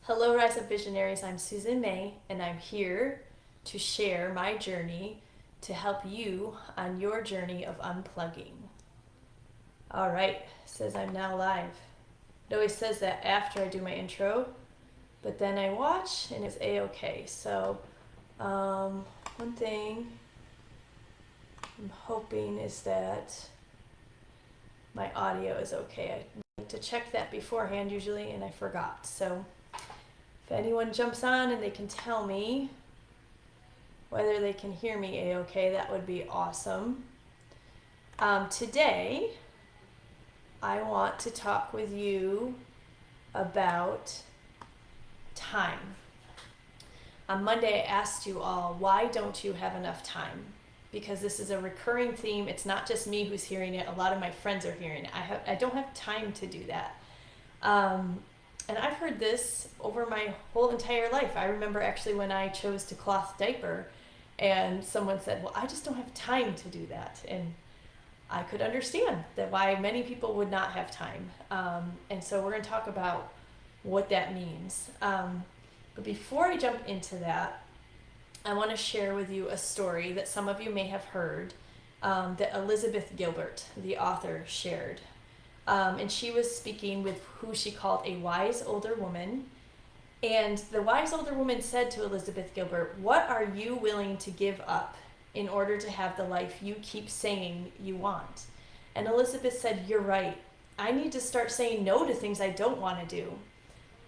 Hello, Rise Up Visionaries. I'm Susan May, and I'm here to share my journey to help you on your journey of unplugging. All right, says I'm now live. It always says that after I do my intro, but then I watch and it's a-okay. So, one thing I'm hoping is that my audio is okay. I like to check that beforehand usually, and I forgot. So, if anyone jumps on and they can tell me whether they can hear me a-okay, that would be awesome. Today, I want to talk with you about time. On Monday, I asked you all, why don't you have enough time? Because this is a recurring theme. It's not just me who's hearing it. A lot of my friends are hearing it. I don't have time to do that. And I've heard this over my whole entire life. I remember actually when I chose to cloth diaper and someone said, well, I just don't have time to do that. And I could understand that why many people would not have time. And so we're going to talk about what that means. But before I jump into that, I want to share with you a story that some of you may have heard that Elizabeth Gilbert, the author, shared. And she was speaking with who she called a wise older woman. And the wise older woman said to Elizabeth Gilbert, what are you willing to give up in order to have the life you keep saying you want? And Elizabeth said, you're right. I need to start saying no to things I don't want to do.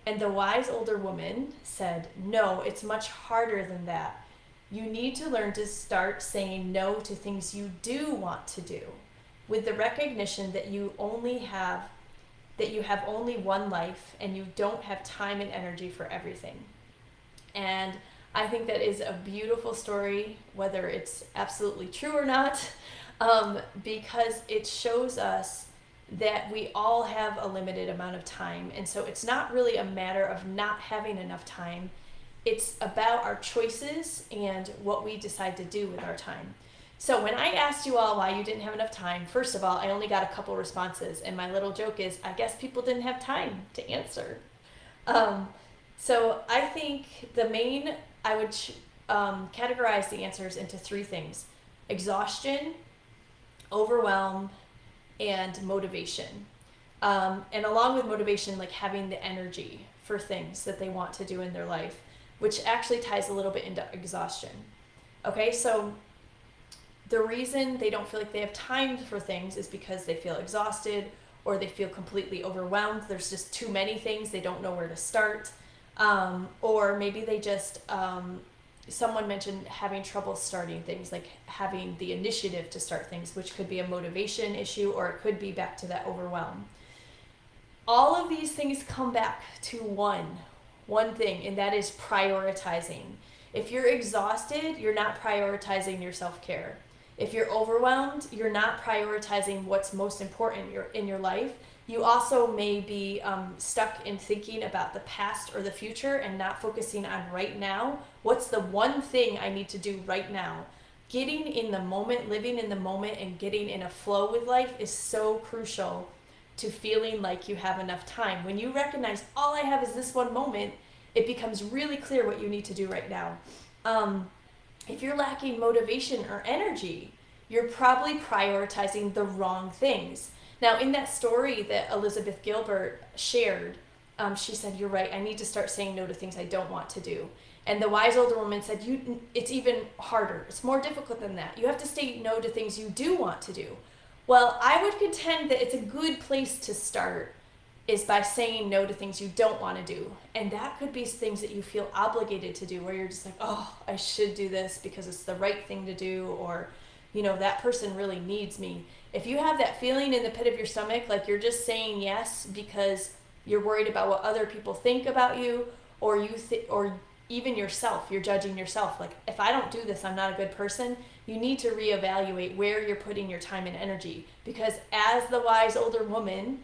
And the wise older woman said, no, it's much harder than that. You need to learn to start saying no to things you do want to do, with the recognition that you have only one life and you don't have time and energy for everything. And I think that is a beautiful story, whether it's absolutely true or not, because it shows us that we all have a limited amount of time. And so it's not really a matter of not having enough time. It's about our choices and what we decide to do with our time. So when I asked you all why you didn't have enough time, first of all, I only got a couple responses. And my little joke is, I guess people didn't have time to answer. So I think I would categorize the answers into three things: exhaustion, overwhelm, and motivation. And along with motivation, like having the energy for things that they want to do in their life, which actually ties a little bit into exhaustion. Okay, so the reason they don't feel like they have time for things is because they feel exhausted or they feel completely overwhelmed. There's just too many things. They don't know where to start. Or maybe they just, someone mentioned having trouble starting things, like having the initiative to start things, which could be a motivation issue, or it could be back to that overwhelm. All of these things come back to one thing, and that is prioritizing. If you're exhausted, you're not prioritizing your self-care. If you're overwhelmed, you're not prioritizing what's most important in your life. You also may be stuck in thinking about the past or the future and not focusing on right now. What's the one thing I need to do right now? Getting in the moment, living in the moment, and getting in a flow with life is so crucial to feeling like you have enough time. When you recognize all I have is this one moment, it becomes really clear what you need to do right now. If you're lacking motivation or energy, you're probably prioritizing the wrong things. Now, in that story that Elizabeth Gilbert shared, she said, you're right, I need to start saying no to things I don't want to do. And the wise older woman said, it's even harder. It's more difficult than that. You have to say no to things you do want to do. Well, I would contend that it's a good place to start is by saying no to things you don't want to do. And that could be things that you feel obligated to do, where you're just like, oh, I should do this because it's the right thing to do, or, that person really needs me. If you have that feeling in the pit of your stomach, like you're just saying yes because you're worried about what other people think about you, or or even yourself, you're judging yourself. Like, if I don't do this, I'm not a good person. You need to reevaluate where you're putting your time and energy. Because as the wise older woman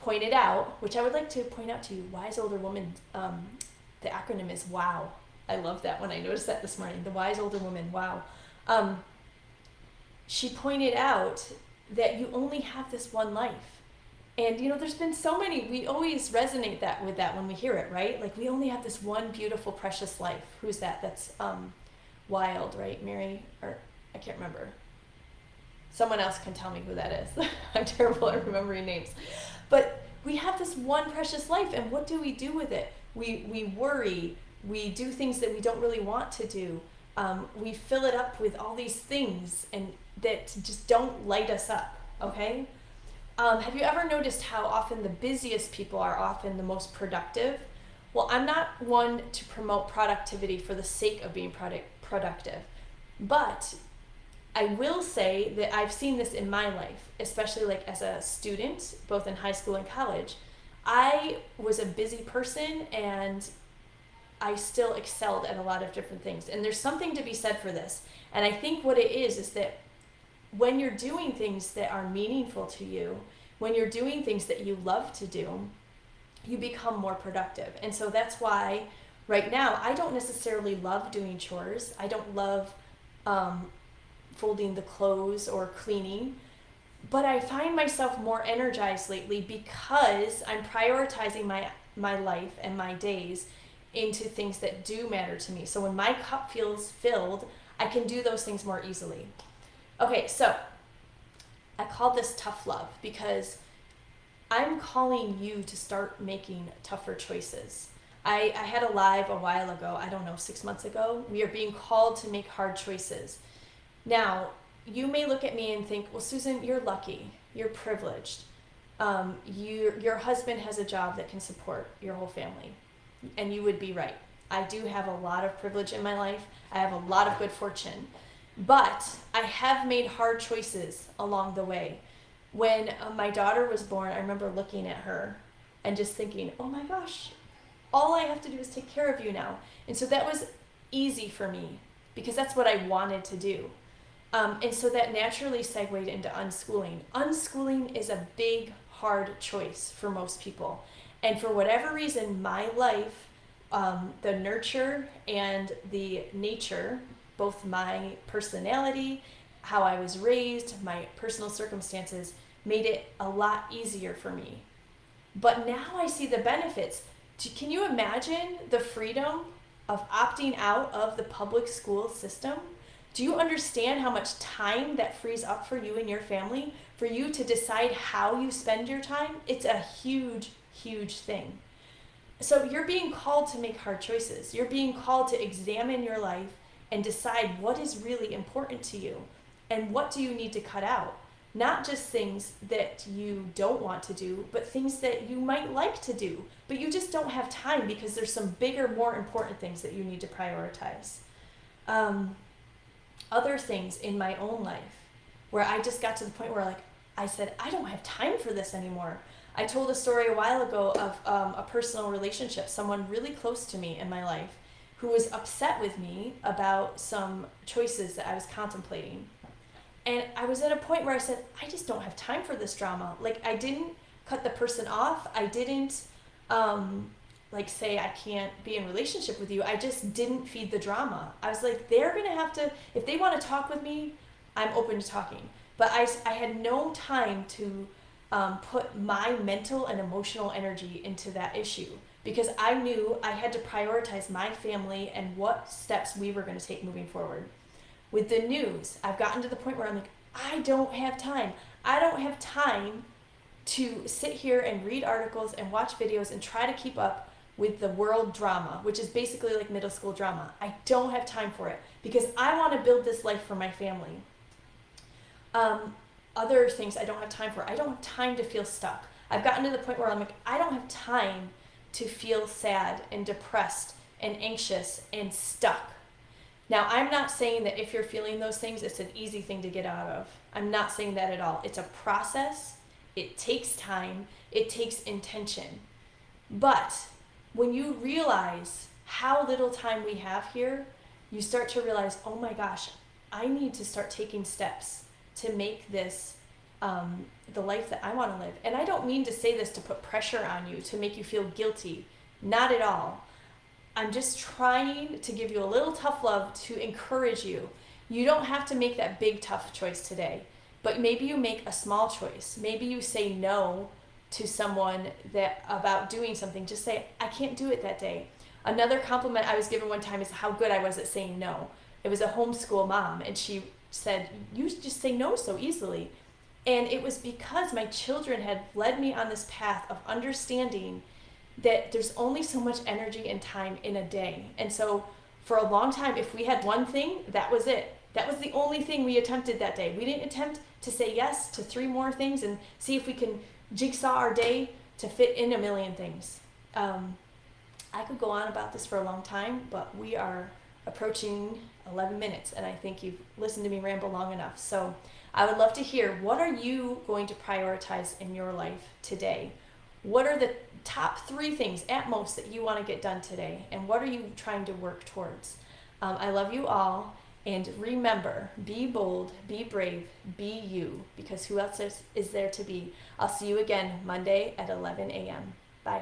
pointed out, which I would like to point out to you, wise older woman, the acronym is WOW. I love that when I noticed that this morning, the wise older woman, WOW. She pointed out that you only have this one life. And there's been so many, we always resonate with that when we hear it, right? Like, we only have this one beautiful, precious life. Who's that? That's Wild, right? Mary, or I can't remember. Someone else can tell me who that is. I'm terrible at remembering names. But we have this one precious life, and what do we do with it? We worry. We do things that we don't really want to do. We fill it up with all these things and that just don't light us up, okay? Have you ever noticed how often the busiest people are often the most productive? Well, I'm not one to promote productivity for the sake of being productive, but I will say that I've seen this in my life, especially like as a student, both in high school and college. I was a busy person and I still excelled at a lot of different things. And there's something to be said for this. And I think what it is that when you're doing things that are meaningful to you, when you're doing things that you love to do, you become more productive. And so that's why right now I don't necessarily love doing chores. I don't love folding the clothes or cleaning, but I find myself more energized lately because I'm prioritizing my life and my days into things that do matter to me. So when my cup feels filled, I can do those things more easily. Okay, so I call this tough love because I'm calling you to start making tougher choices. I had a live a while ago, I don't know, 6 months ago. We are being called to make hard choices. Now, you may look at me and think, well, Susan, you're lucky. You're privileged. Your husband has a job that can support your whole family. And you would be right. I do have a lot of privilege in my life. I have a lot of good fortune. But I have made hard choices along the way. When my daughter was born, I remember looking at her and just thinking, oh my gosh, all I have to do is take care of you now. And so that was easy for me because that's what I wanted to do. And so that naturally segued into unschooling. Unschooling is a big, hard choice for most people. And for whatever reason, my life, the nurture and the nature, both my personality, how I was raised, my personal circumstances, made it a lot easier for me. But now I see the benefits. Can you imagine the freedom of opting out of the public school system? Do you understand how much time that frees up for you and your family, for you to decide how you spend your time? It's a huge, huge thing. So you're being called to make hard choices. You're being called to examine your life and decide what is really important to you and what do you need to cut out. Not just things that you don't want to do, but things that you might like to do, but you just don't have time because there's some bigger, more important things that you need to prioritize. Other things in my own life where I just got to the point where I said, I don't have time for this anymore. I told a story a while ago of a personal relationship, someone really close to me in my life who was upset with me about some choices that I was contemplating. And I was at a point where I said, I just don't have time for this drama. I didn't cut the person off. I didn't say I can't be in relationship with you. I just didn't feed the drama. I was like, they're going to have to, if they want to talk with me, I'm open to talking. But I had no time to put my mental and emotional energy into that issue because I knew I had to prioritize my family and what steps we were going to take moving forward. With the news, I've gotten to the point where I'm like, I don't have time. I don't have time to sit here and read articles and watch videos and try to keep up with the world drama, which is basically like middle school drama. I don't have time for it because I want to build this life for my family. Other things I don't have time for. I don't have time to feel stuck. I've gotten to the point where I'm like, I don't have time to feel sad and depressed and anxious and stuck. Now, I'm not saying that if you're feeling those things, it's an easy thing to get out of. I'm not saying that at all. It's a process. It takes time. It takes intention. But when you realize how little time we have here, you start to realize, oh my gosh, I need to start taking steps to make this the life that I want to live. And I don't mean to say this to put pressure on you, to make you feel guilty. Not at all. I'm just trying to give you a little tough love to encourage you. You don't have to make that big, tough choice today, but maybe you make a small choice. Maybe you say no to someone that about doing something, just say, I can't do it that day. Another compliment I was given one time is how good I was at saying no. It was a homeschool mom, and she said, you just say no so easily. And it was because my children had led me on this path of understanding that there's only so much energy and time in a day. And so for a long time, if we had one thing, that was it. That was the only thing we attempted that day. We didn't attempt to say yes to 3 more things and see if we can jigsaw our day to fit in a million things. I could go on about this for a long time, but we are approaching 11 minutes, and I think you've listened to me ramble long enough. So I would love to hear, what are you going to prioritize in your life today? What are the top 3 things at most that you want to get done today? And what are you trying to work towards? I love you all. And remember, be bold, be brave, be you, because who else is there to be? I'll see you again Monday at 11 a.m. Bye.